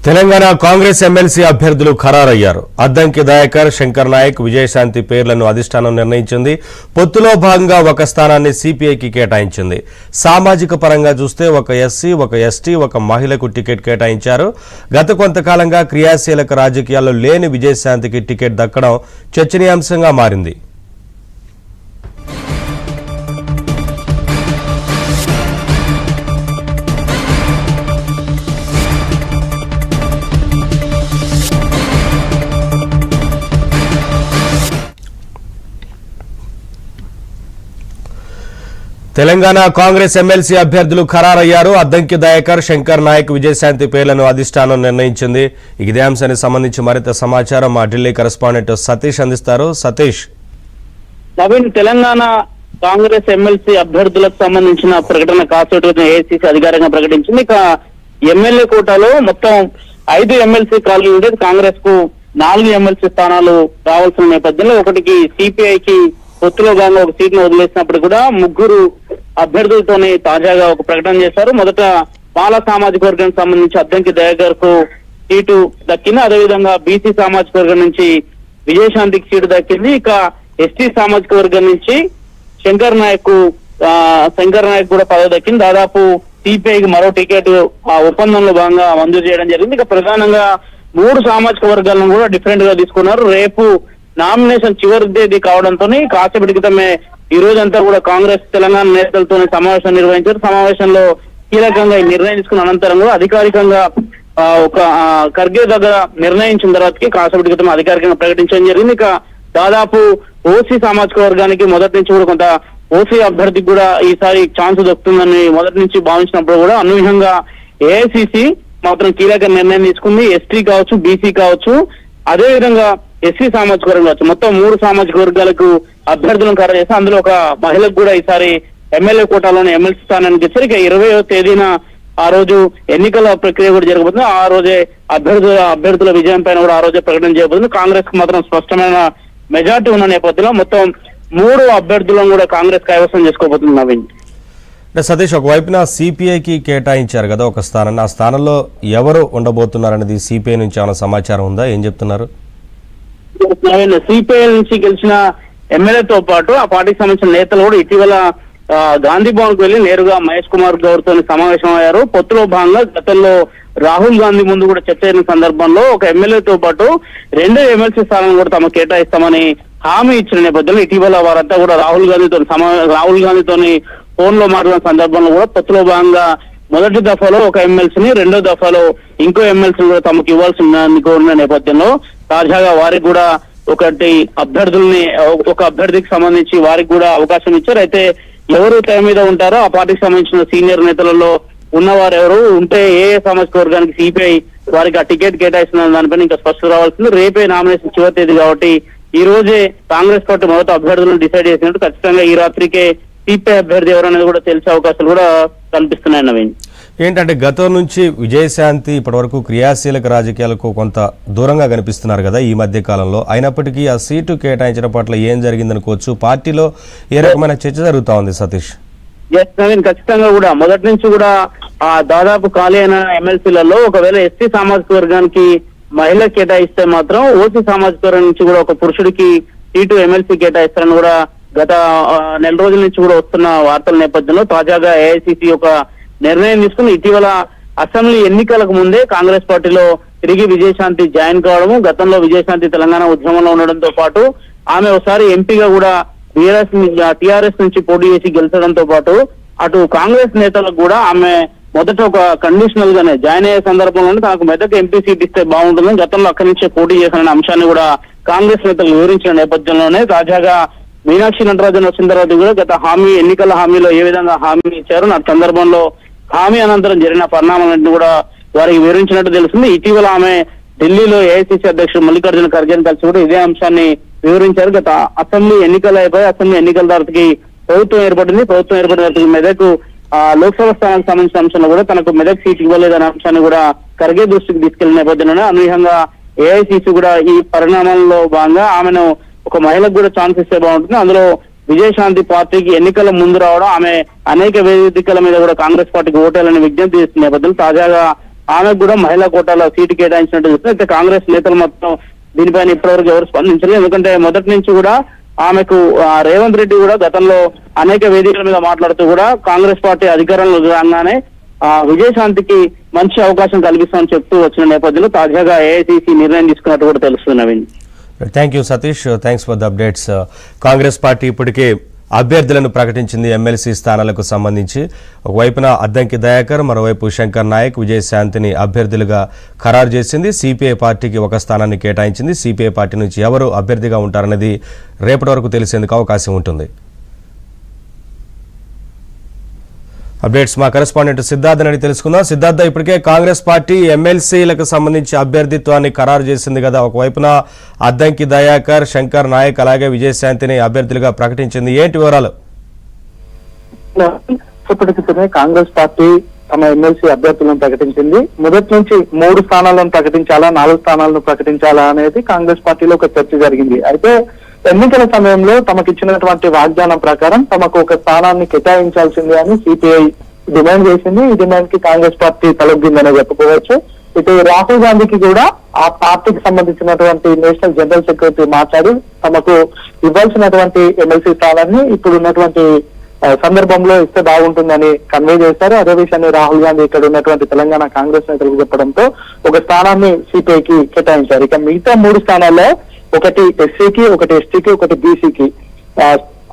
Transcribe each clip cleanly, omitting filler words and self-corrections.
Telangana Congress MLC అభ్యర్థులు ఖరారయ్యారు. అద్దంకి దయాకర్, శంకర్ నాయక్, విజయశాంతి పేర్లను అధిష్టానం నిర్ణయించింది. పొత్తులో భాగంగా ఒక స్థానాన్ని సిపిఐకి కేటాయించింది. సామాజిక పరంగా చూస్తే ఒక ఎస్సీ, ఒక ఎస్టీ, ఒక మహిళకు టికెట్ కేటాయించారు. గత కొంతకాలంగా క్రియాశీలక రాజకీయాల్లో లేని విజయశాంతికి టికెట్ దక్కడం చర్చనీయాంశంగా మారింది. తెలంగాణ కాంగ్రెస్ ఎమ్మెల్సీ అభ్యర్థులు ఖరారయ్యారు. అద్దంకి దయాకర్, శంకర్ నాయక్, విజయశాంతి పేర్లను అధిష్టానం నిర్ణయించింది. ఇదే అంశానికి సంబంధించి మరింత సమాచారం మా ఢిల్లీ కరెస్పాండెంట్ సతీష్ అందిస్తారు. సతీష్, నవీన్, తెలంగాణ కాంగ్రెస్ ఎమ్మెల్సీ అభ్యర్థులకు సంబంధించిన ప్రకటన కాసేపు ఏఐసీసీ అధికారికంగా ప్రకటించింది. ఇక ఎమ్మెల్యే కోటాలో మొత్తం 5 ఎమ్మెల్సీ ఖాళీ ఉండేది. కాంగ్రెస్ కు 4 ఎమ్మెల్సీ స్థానాలు రావాల్సిన నేపథ్యంలో ఒకటికి సిపిఐకి పొత్తులో భాగంగా ఒక సీట్ను వదిలేసినప్పుడు కూడా 3 అభ్యర్థులతోనే తాజాగా ఒక ప్రకటన చేశారు. మొదట మాల సామాజిక వర్గానికి సంబంధించి అద్దంకి దయాకర్ కు సీటు దక్కింది. అదేవిధంగా బీసీ సామాజిక వర్గం నుంచి విజయశాంతికి సీటు దక్కింది. ఇక ఎస్టీ సామాజిక వర్గం నుంచి శంకర్ నాయక్ కూడా పదవి దక్కింది. దాదాపు సిపిఐకి మరో టికెట్ ఆ ఒప్పందంలో భాగంగా మంజూరు చేయడం జరిగింది. ఇక ప్రధానంగా 3 సామాజిక వర్గాలను కూడా డిఫరెంట్ గా తీసుకున్నారు. రేపు నామినేషన్ చివరి తేదీ కావడంతో కాసేపటి క్రితమే ఈ రోజంతా కూడా కాంగ్రెస్ తెలంగాణ నేతలతో సమావేశం నిర్వహించారు. సమావేశంలో కీలకంగా ఈ నిర్ణయం తీసుకున్న అనంతరం కూడా అధికారికంగా ఒక ఖర్గే దగ్గర నిర్ణయించిన తర్వాతకి కాసేపటి క్రితం అధికారికంగా ప్రకటించడం జరిగింది. ఇక దాదాపు ఓసీ సామాజిక వర్గానికి మొదటి నుంచి కూడా కొంత ఓసీ అభ్యర్థికి కూడా ఈసారి ఛాన్స్ దొరుకుతుందని మొదటి నుంచి భావించినప్పుడు కూడా అనూహ్యంగా ఏఐసిసి మాత్రం కీలక నిర్ణయం తీసుకుంది. ఎస్టీ కావచ్చు, బీసీ కావచ్చు, అదేవిధంగా ఎస్సీ సామాజిక వర్గం కావచ్చు, మొత్తం 3 సామాజిక వర్గాలకు అభ్యర్థులను ఖరారు చేస్తే అందులో ఒక మహిళకు కూడా ఈసారి ఎమ్మెల్యే కోటాలోని ఎమ్మెల్సీ స్థానానికి ఇచ్చారు. ఇక 20వ తేదీన ఆ రోజు ఎన్నికల ప్రక్రియ కూడా జరగబోతుంది. ఆ రోజే అభ్యర్థుల విజయం పైన కూడా ఆ రోజే ప్రకటన చేయబోతుంది. కాంగ్రెస్ కు మాత్రం స్పష్టమైన మెజార్టీ ఉన్న నేపథ్యంలో మొత్తం 3 అభ్యర్థులను కూడా కాంగ్రెస్ కైవసం చేసుకోబోతుంది. నవీన్, సతీష్, ఒకవైపున సిపిఐకి కేటాయించారు కదా ఒక స్థానాన్ని, ఆ స్థానంలో ఎవరు ఉండబోతున్నారనేది సిపిఐ నుంచి ఏమైనా సమాచారం ఉందా? ఏం చెప్తున్నారు? సిపిఐ నుంచి గెలిచిన ఎమ్మెల్యేతో పాటు ఆ పార్టీకి సంబంధించిన నేతలు కూడా ఇటీవల గాంధీ భవన్ కు వెళ్లి నేరుగా మహేష్ కుమార్ గౌడ్ తో సమావేశం అయ్యారు. పొత్తులో భాగంగా గతంలో రాహుల్ గాంధీ ముందు కూడా చర్చ అయిన సందర్భంలో ఒక ఎమ్మెల్యేతో పాటు 2 ఎమ్మెల్సీ స్థానాలను కూడా తమ కేటాయిస్తామని హామీ ఇచ్చిన నేపథ్యంలో ఇటీవల వారంతా కూడా రాహుల్ గాంధీతో ఫోన్ లో మాట్లాడిన సందర్భంలో కూడా పొత్తులో భాగంగా మొదటి దఫాలో ఒక ఎమ్మెల్సీని, 2వ దఫాలో ఇంకో ఎమ్మెల్సీని కూడా తమకు ఇవ్వాల్సిన నేపథ్యంలో తాజాగా వారికి కూడా ఒక అభ్యర్థికి సంబంధించి వారికి కూడా అవకాశం ఇచ్చారు. అయితే ఎవరు తెర మీద ఉంటారో ఆ పార్టీకి సంబంధించిన సీనియర్ నేతలలో ఉన్నవారు ఎవరు ఉంటే ఏ సామాజిక వర్గానికి సిపిఐ వారికి ఆ టికెట్ కేటాయిస్తున్న దానిపైన ఇంకా స్పష్టత రావాల్సింది. రేపే నామినేషన్ చివరి తేదీ కాబట్టి ఈ రోజే కాంగ్రెస్ పార్టీ మొదట అభ్యర్థులను డిసైడ్ చేసినట్టు ఖచ్చితంగా ఈ రాత్రికే సిపిఐ అభ్యర్థి ఎవరనేది కూడా తెలిసే అవకాశాలు కూడా కనిపిస్తున్నాయి. నవీన్, ఏంటంటే గతం నుంచి విజయశాంతి ఇప్పటివరకు క్రియాశీలక రాజకీయాలకు కొంత దూరంగా కనిపిస్తున్నారు కదా ఈ మధ్య కాలంలో. అయినప్పటికీ ఆ సీటు కేటాయించడం పట్ల ఏం జరిగిందనుకోవచ్చు? పార్టీలో ఏ రకమైన చర్చ జరుగుతా ఉంది? సతీష్, ఖచ్చితంగా కూడా మొదటి నుంచి కూడా దాదాపు ఖాళీ అయిన ఎమ్మెల్సీలలో ఒకవేళ ఎస్టీ సామాజిక వర్గానికి మహిళ కేటాయిస్తే మాత్రం ఓసీ సామాజిక వర్గం నుంచి కూడా ఒక పురుషుడికి సీటు ఎమ్మెల్సీ కేటాయిస్తారని కూడా గత నెల రోజుల నుంచి కూడా వస్తున్న వార్తల నేపథ్యంలో తాజాగా ఏఐసిసి ఒక నిర్ణయం తీసుకుని ఇటీవల అసెంబ్లీ ఎన్నికలకు ముందే కాంగ్రెస్ పార్టీలో తిరిగి విజయశాంతి జాయిన్ కావడము, గతంలో విజయశాంతి తెలంగాణ ఉద్యమంలో ఉండడంతో పాటు ఆమె ఒకసారి ఎంపీగా కూడా టిఆర్ఎస్ నుంచి పోటీ చేసి గెలిచడంతో పాటు అటు కాంగ్రెస్ నేతలకు కూడా ఆమె మొదట ఒక కండిషనల్ గానే జాయిన్ అయ్యే సందర్భంలోనే తనకు మెదక్ ఎంపీ సీట్ ఇస్తే బాగుంటుందని గతంలో అక్కడి నుంచే పోటీ చేసిన అంశాన్ని కూడా కాంగ్రెస్ నేతలు వివరించిన నేపథ్యంలోనే తాజాగా మీనాక్షి నటరాజన్ వచ్చిన తర్వాత కూడా గత ఎన్నికల హామీలో ఏ విధంగా హామీ ఇచ్చారు ఆ సందర్భంలో హామీ అనంతరం జరిగిన పరిణామాలన్నింటినీ కూడా వారికి వివరించినట్టు తెలుస్తుంది. ఇటీవల ఆమె ఢిల్లీలో ఏఐసిసి అధ్యక్షుడు మల్లికార్జున ఖర్గే కలిసి కూడా ఇదే అంశాన్ని వివరించారు. గత అసెంబ్లీ ఎన్నికలు అయిపోయి అసెంబ్లీ ఎన్నికల తర్వాతకి ప్రభుత్వం ఏర్పడింది. ప్రభుత్వం ఏర్పడిన తర్వాత మెదక్ లోక్సభ స్థానానికి సంబంధించిన అంశంలో కూడా తనకు మెదక్ సీట్ ఇవ్వలేదనే అంశాన్ని కూడా ఖర్గే దృష్టికి తీసుకెళ్లిన నేపథ్యంలోనే అనూహ్యంగా ఏఐసిసి కూడా ఈ పరిణామాల్లో భాగంగా ఆమెను ఒక మహిళకు కూడా ఛాన్స్ ఇస్తే బాగుంటుంది. అందులో విజయశాంతి పార్టీకి ఎన్నికల ముందు రావడం, ఆమె అనేక వేదికల మీద కూడా కాంగ్రెస్ పార్టీకి ఓటేయాలని విజ్ఞప్తి చేస్తున్న నేపథ్యంలో తాజాగా ఆమెకు కూడా మహిళా కోటాలో సీటు కేటాయించినట్టు చూస్తే అయితే కాంగ్రెస్ నేతలు మొత్తం దీనిపైన ఇప్పటివరకు ఎవరు స్పందించలేదు. ఎందుకంటే మొదటి నుంచి కూడా ఆమెకు రేవంత్ రెడ్డి కూడా గతంలో అనేక వేదికల మీద మాట్లాడుతూ కూడా కాంగ్రెస్ పార్టీ అధికారంలో రాగానే విజయశాంతికి మంచి అవకాశం కల్పిస్తామని చెప్తూ వచ్చిన నేపథ్యంలో తాజాగా ఏఐసీసీ నిర్ణయం తీసుకున్నట్టు కూడా తెలుస్తుంది. Naveen, thank you Satish, thanks for the updates. Congress party ఇప్పటికే అభ్యర్థులను ప్రకటించింది ఎమ్మెల్సీ స్థానాలకు సంబంధించి. ఒకవైపున అద్దంకి దయాకర్, మరోవైపు శంకర్ నాయక్, విజయశాంతిని అభ్యర్థులుగా ఖరారు చేసింది. సిపిఐ పార్టీకి ఒక స్థానాన్ని కేటాయించింది. సిపిఐ పార్టీ నుంచి ఎవరు అభ్యర్థిగా ఉంటారనేది రేపటి వరకు తెలిసేందుకు అవకాశం ఉంటుంది. అప్డేట్స్ మా కరెస్పాండెంట్ సిద్ధార్థ్ అని తెలుసుకుందాం. సిద్ధార్థ, ఇప్పటికే కాంగ్రెస్ పార్టీ ఎమ్మెల్సీలకు సంబంధించి అభ్యర్థిత్వాన్ని ఖరారు చేసింది కదా. ఒకవైపున అద్దంకి దయాకర్, శంకర్ నాయక్ అలాగే విజయశాంతిని అభ్యర్థులుగా ప్రకటించింది. ఏంటి వివరాలు? ఇప్పటికే కాంగ్రెస్ పార్టీ తమ ఎమ్మెల్సీ అభ్యర్థులను ప్రకటించింది. మొదటి నుంచి 3 స్థానాలను ప్రకటించాలా, 4 స్థానాలను ప్రకటించాలా అనేది కాంగ్రెస్ పార్టీలో ఒక చర్చ జరిగింది. అయితే ఎన్నికల సమయంలో తమకు ఇచ్చినటువంటి వాగ్దానం ప్రకారం తమకు ఒక స్థానాన్ని కేటాయించాల్సింది అని సిపిఐ డిమాండ్ చేసింది. ఈ డిమాండ్ కి కాంగ్రెస్ పార్టీ తలొగ్గిందనే చెప్పుకోవచ్చు. ఇటు రాహుల్ గాంధీకి కూడా ఆ పార్టీకి సంబంధించినటువంటి నేషనల్ జనరల్ సెక్రటరీ మాట్లాడి తమకు ఇవ్వాల్సినటువంటి ఎమ్మెల్సీ స్థానాన్ని ఇప్పుడు ఉన్నటువంటి సందర్భంలో ఇస్తే బాగుంటుందని కన్వే చేశారు. అదే విషయాన్ని రాహుల్ గాంధీ ఇక్కడ ఉన్నటువంటి తెలంగాణ కాంగ్రెస్ నేతలకు చెప్పడంతో ఒక స్థానాన్ని సిపిఐకి కేటాయించారు. ఇక మిగతా 3 స్థానాల్లో ఒకటి ఎస్సీకి, ఒకటి ఎస్టీకి, ఒకటి బీసీకి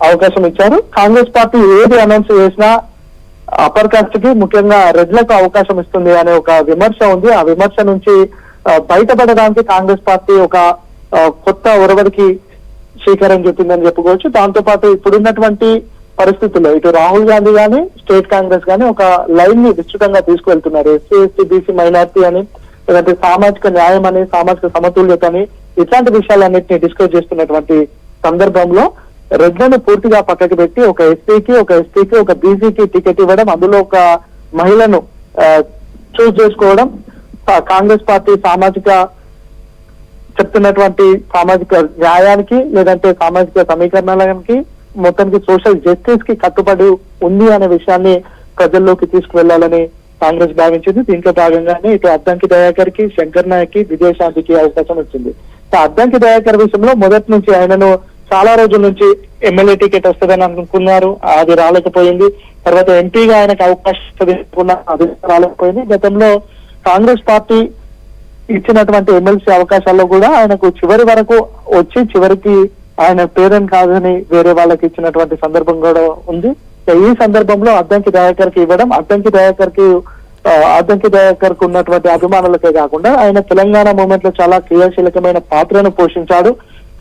అవకాశం ఇచ్చారు. కాంగ్రెస్ పార్టీ ఏది అనౌన్స్ చేసినా అప్పర్ కాస్ట్ కి, ముఖ్యంగా రెడ్లకు అవకాశం ఇస్తుంది అనే ఒక విమర్శ ఉంది. ఆ విమర్శ నుంచి బయటపడడానికి కాంగ్రెస్ పార్టీ ఒక కొత్త ఒరవడికి శ్రీకారం చుట్టిందని చెప్పుకోవచ్చు. దాంతో పాటు ఇప్పుడున్నటువంటి పరిస్థితుల్లో ఇటు రాహుల్ గాంధీ గాని, స్టేట్ కాంగ్రెస్ గాని ఒక లైన్ ని విస్తృతంగా తీసుకువెళ్తున్నారు. ఎస్సీ, ఎస్టీ, బీసీ, మైనార్టీ అని, లేదంటే సామాజిక న్యాయం అని, సామాజిక సమతుల్యత అని, ఇట్లాంటి విషయాలన్నింటినీ డిస్కస్ చేస్తున్నటువంటి సందర్భంలో రెడ్లను పూర్తిగా పక్కకి పెట్టి ఒక ఎస్సీకి, ఒక ఎస్టీకి, ఒక బీసీకి టికెట్ ఇవ్వడం, అందులో ఒక మహిళను చూస్ చేసుకోవడం కాంగ్రెస్ పార్టీ చెప్తున్నటువంటి సామాజిక న్యాయానికి, లేదంటే సామాజిక సమీకరణాలకి, మొత్తానికి సోషల్ జస్టిస్ కి కట్టుబడి ఉంది అనే విషయాన్ని ప్రజల్లోకి తీసుకువెళ్లాలని కాంగ్రెస్ భావించింది. దీంట్లో భాగంగానే ఇటు అద్దంకి దయాకర్ కి, శంకర్ నాయక్ కి, విజయశాంతికి అవకాశం వచ్చింది. అద్దంకి దయాకర్ విషయంలో మొదటి నుంచి ఆయనను చాలా రోజుల నుంచి ఎమ్మెల్యే టికెట్ వస్తుందని అనుకున్నారు, అది రాలేకపోయింది. తర్వాత ఎంపీగా ఆయనకు అవకాశం వస్తుంది, అది రాలేకపోయింది. గతంలో కాంగ్రెస్ పార్టీ ఇచ్చినటువంటి ఎమ్మెల్సీ అవకాశాల్లో కూడా ఆయనకు చివరి వరకు వచ్చి చివరికి ఆయన పేరెంట్ కాదని వేరే వాళ్ళకి ఇచ్చినటువంటి సందర్భం కూడా ఉంది. ఈ సందర్భంలో అద్దంకి దయాకర్ కి ఇవ్వడం, అద్దంకి దయాకర్ కు ఉన్నటువంటి అభిమానులకే కాకుండా ఆయన తెలంగాణ మూవ్మెంట్ లో చాలా క్రియాశీలకమైన పాత్రను పోషించాడు.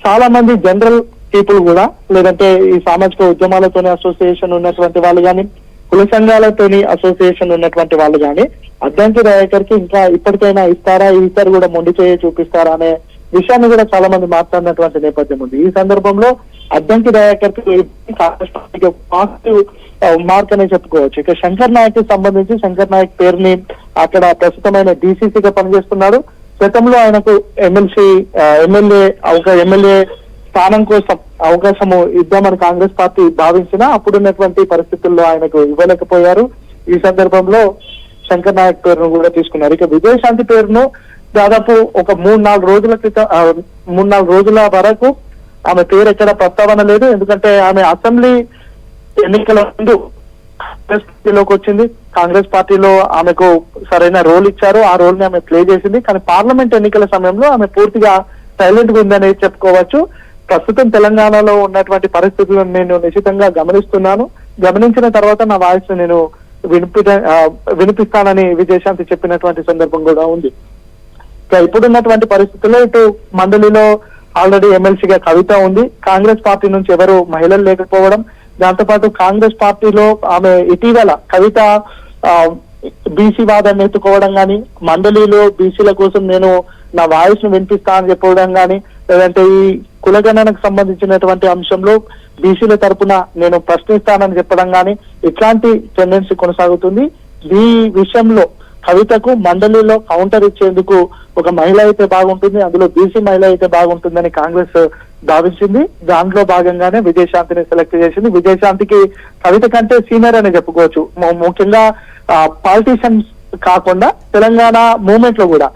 చాలా మంది జనరల్ పీపుల్ కూడా, లేదంటే ఈ సామాజిక ఉద్యమాలతోని అసోసియేషన్ ఉన్నటువంటి వాళ్ళు కానీ, కుల సంఘాలతోని అసోసియేషన్ ఉన్నటువంటి వాళ్ళు కానీ అద్దంకి దయాకర్ కి ఇంకా ఇప్పటికైనా ఇస్తారా, ఈసారి కూడా మొండి చేయ చూపిస్తారా అనే విషయాన్ని కూడా చాలా మంది మాట్లాడినటువంటి నేపథ్యం ఉంది. ఈ సందర్భంలో అద్దంకి దయాకర్ కి కాంగ్రెస్ పార్టీకి పాజిటివ్ మార్క్ అనే చెప్పుకోవచ్చు. ఇక శంకర్ నాయక్ కి సంబంధించి శంకర్ నాయక్ పేరుని అక్కడ ప్రస్తుతమైన డీసీసీగా పనిచేస్తున్నాడు. గతంలో ఆయనకు ఎమ్మెల్యే స్థానం కోసం అవకాశము ఇద్దామని కాంగ్రెస్ పార్టీ భావించినా అప్పుడున్నటువంటి పరిస్థితుల్లో ఆయనకు ఇవ్వలేకపోయారు. ఈ సందర్భంలో శంకర్ నాయక్ పేరును కూడా తీసుకున్నారు. ఇక విజయశాంతి పేరును దాదాపు ఒక 3-4 రోజుల వరకు ఆమె పేరు ఎక్కడ ప్రస్తావన లేదు. ఎందుకంటే ఆమె అసెంబ్లీ ఎన్నికల ముందు కాంగ్రెస్ పార్టీలోకి వచ్చింది. కాంగ్రెస్ పార్టీలో ఆమెకు సరైన రోల్ ఇచ్చారు, ఆ రోల్ ని ఆమె ప్లే చేసింది. కానీ పార్లమెంట్ ఎన్నికల సమయంలో ఆమె పూర్తిగా సైలెంట్ గా ఉందని చెప్పవచ్చు. ప్రస్తుతం తెలంగాణలో ఉన్నటువంటి పరిస్థితులను నేను నిశ్చితంగా గమనిస్తున్నాను. గమనించిన తర్వాత నా వాయిస్ నేను వినిపిస్తానని విజయశాంతి చెప్పినటువంటి సందర్భం కూడా ఉంది. ఇప్పుడున్నటువంటి పరిస్థితుల్లో ఇటు మండలిలో ఆల్రెడీ ఎమ్మెల్సీగా కవిత ఉంది. కాంగ్రెస్ పార్టీ నుంచి ఎవరు మహిళలు లేకపోవడం, దాంతో పాటు కాంగ్రెస్ పార్టీలో ఆమె ఇటీవల కవిత బీసీ వాదాన్ని ఎత్తుకోవడం కానీ, మండలిలో బీసీల కోసం నేను నా వాయిస్ ను వినిపిస్తా అని చెప్పడం కానీ, లేదంటే ఈ కులగణనకు సంబంధించినటువంటి అంశంలో బీసీల తరపున నేను ప్రశ్నిస్తానని చెప్పడం కానీ, ఇట్లాంటి టెండెన్సీ కొనసాగుతుంది. ఈ విషయంలో కవితకు మండలిలో కౌంటర్ ఇచ్చేందుకు ఒక మహిళ అయితే బాగుంటుంది, అందులో బీసీ మహిళ అయితే బాగుంటుందని కాంగ్రెస్ భావించింది. దాంట్లో భాగంగానే విజయశాంతిని సెలెక్ట్ చేసింది. విజయశాంతికి కవిత కంటే సీనియర్ అని చెప్పుకోవచ్చు. ముఖ్యంగా పాలిటిషియన్స్ కాకుండా తెలంగాణ మూవ్మెంట్ లో కూడా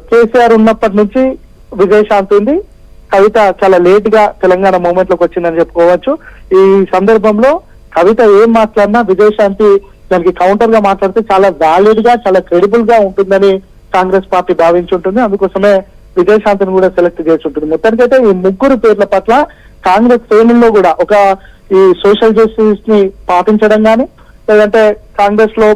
కేసీఆర్ ఉన్నప్పటి నుంచి విజయశాంతి ఉంది, కవిత చాలా లేట్ గా తెలంగాణ మూవ్మెంట్ లోకి వచ్చిందని చెప్పుకోవచ్చు. ఈ సందర్భంలో కవిత ఏం మాట్లాడినా విజయశాంతి దానికి కౌంటర్ గా మాట్లాడితే చాలా వ్యాలిడ్ గా చాలా క్రెడిబుల్ గా ఉంటుందని కాంగ్రెస్ పార్టీ భావించుంటుంది. అందుకోసమే విజయశాంతిని కూడా సెలెక్ట్ చేసి ఉంటుంది. మొత్తానికైతే ఈ ముగ్గురు పేర్ల పట్ల కాంగ్రెస్ శ్రేణుల్లో కూడా ఒక ఈ సోషల్ జస్టిస్ ని పాటించడం గాని, లేదంటే కాంగ్రెస్ లో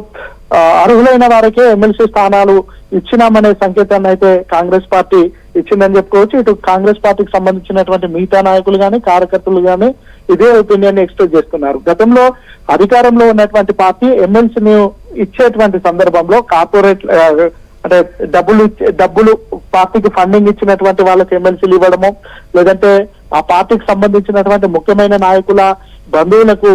అర్హులైన వారికే ఎమ్మెల్సీ స్థానాలు ఇచ్చినామనే సంకేతాన్ని అయితే కాంగ్రెస్ పార్టీ ఇచ్చిందని చెప్పుకోవచ్చు. ఇటు కాంగ్రెస్ పార్టీకి సంబంధించినటువంటి మిగతా నాయకులు గాని కార్యకర్తలు గాని ఇదే ఒపీనియన్ ఎక్స్ప్రెస్ చేస్తున్నారు. గతంలో అధికారంలో ఉన్నటువంటి పార్టీ ఎమ్మెల్సీని ఇచ్చేటువంటి సందర్భంలో కార్పొరేట్ అంటే డబ్బులు పార్టీకి ఫండింగ్ ఇచ్చినటువంటి వాళ్ళకి ఎమ్మెల్సీలు ఇవ్వడము, లేదంటే ఆ పార్టీకి సంబంధించినటువంటి ముఖ్యమైన నాయకుల బంధువులకు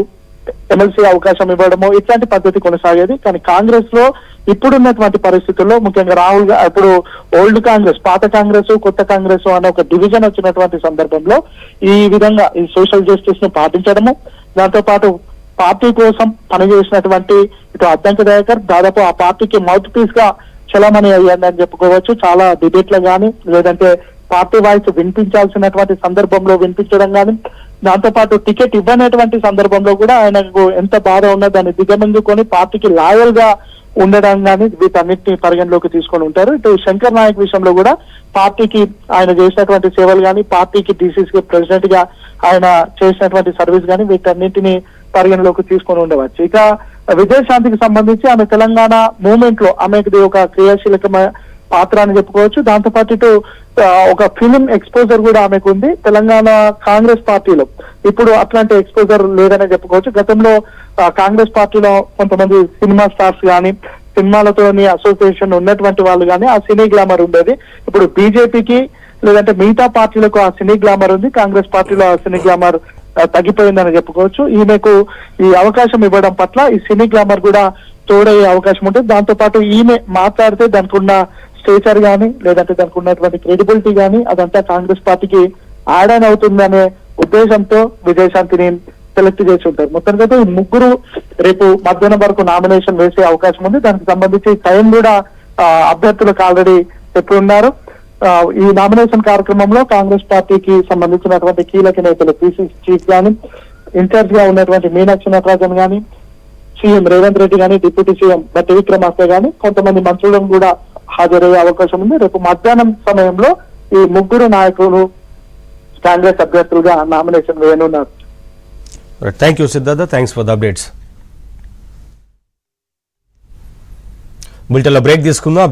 ఎమ్మెల్సీ అవకాశం ఇవ్వడము, ఇట్లాంటి పద్ధతి కొనసాగేది. కానీ కాంగ్రెస్ లో ఇప్పుడున్నటువంటి పరిస్థితుల్లో ముఖ్యంగా రాహుల్ ఇప్పుడు ఓల్డ్ కాంగ్రెస్, పాత కాంగ్రెస్, కొత్త కాంగ్రెస్ అనే ఒక డివిజన్ వచ్చినటువంటి సందర్భంలో ఈ విధంగా ఈ సోషల్ జస్టిస్ ను పాటించడము, దాంతో పాటు పార్టీ కోసం పనిచేసినటువంటి ఇటు అద్దంకి దయాకర్ దాదాపు ఆ పార్టీకి మౌత్ పీస్ గా చలమణి అయ్యిందని చెప్పుకోవచ్చు. చాలా డిబేట్లు గాని, లేదంటే పార్టీ వాయిస్ వినిపించాల్సినటువంటి సందర్భంలో వినిపించడం గాని, దాంతో పాటు టికెట్ ఇవ్వనటువంటి సందర్భంలో కూడా ఆయనకు ఎంత బాధ ఉన్నా దాన్ని దిగమింగుకొని పార్టీకి లాయల్ గా ఉండడం కానీ వీటన్నిటిని పరిగణలోకి తీసుకొని ఉంటారు. ఇటు శంకర్ నాయక్ విషయంలో కూడా పార్టీకి ఆయన చేసినటువంటి సేవలు కానీ, పార్టీకి డిసిసి ప్రెసిడెంట్ గా ఆయన చేసినటువంటి సర్వీస్ కానీ వీటన్నిటిని పరిగణలోకి తీసుకొని ఉండవచ్చు. ఇక విజయశాంతికి సంబంధించి ఆమె తెలంగాణ మూవ్మెంట్ లో ఆమెకి ఒక క్రియాశీలకమైన పాత్ర అని చెప్పుకోవచ్చు. దాంతో పాటు ఇటు ఒక ఫిలిం ఎక్స్పోజర్ కూడా ఆమెకు ఉంది. తెలంగాణ కాంగ్రెస్ పార్టీలో ఇప్పుడు అట్లాంటి ఎక్స్పోజర్ లేదనే చెప్పుకోవచ్చు. గతంలో కాంగ్రెస్ పార్టీలో కొంతమంది సినిమా స్టార్స్ కానీ, సినిమాలతోని అసోసియేషన్ ఉన్నటువంటి వాళ్ళు కానీ ఆ సినీ గ్లామర్ ఉండేది. ఇప్పుడు బీజేపీకి లేదంటే మిగతా పార్టీలకు ఆ సినీ గ్లామర్ ఉంది, కాంగ్రెస్ పార్టీలో ఆ సినీ గ్లామర్ తగ్గిపోయిందని చెప్పుకోవచ్చు. ఈమెకు ఈ అవకాశం ఇవ్వడం పట్ల ఈ సినీ గ్లామర్ కూడా తోడయ్యే అవకాశం ఉంటుంది. దాంతో పాటు ఈమె మాట్లాడితే దానికి ఉన్న స్టేచర్ గానీ, లేదంటే దానికి ఉన్నటువంటి క్రెడిబిలిటీ గానీ అదంతా కాంగ్రెస్ పార్టీకి యాడ్ ఆన్ అవుతుందనే ఉద్దేశంతో విజయశాంతిని సెలెక్ట్ చేసి ఉంటారు. మొత్తానికైతే ఈ ముగ్గురు రేపు మధ్యాహ్నం వరకు నామినేషన్ వేసే అవకాశం ఉంది. దానికి సంబంధించి టైం కూడా అభ్యర్థులకు ఆల్రెడీ చెప్పున్నారు. ఈ నామినేషన్ కార్యక్రమంలో కాంగ్రెస్ పార్టీకి సంబంధించినటువంటి కీలక నేతలు పిసిసి చీఫ్ గాని, ఇన్ఛార్జ్ గా ఉన్నటువంటి మీనాక్షి నటరాజన్ గాని, సీఎం రేవంత్ రెడ్డి గాని, డిప్యూటీ సీఎం బట్టి విక్రమార్క గాని, కొంతమంది మంత్రులను కూడా హాజరయ్యే అవకాశం ఉంది. రేపు మధ్యాహ్నం సమయంలో ఈ ముగ్గురు నాయకులు కాంగ్రెస్ అభ్యర్థులుగా నామినేషన్ వేయనున్నారు. Thank you Siddhartha, thanks for the updates. బులెటిన్లో బ్రేక్ తీసుకుందాం.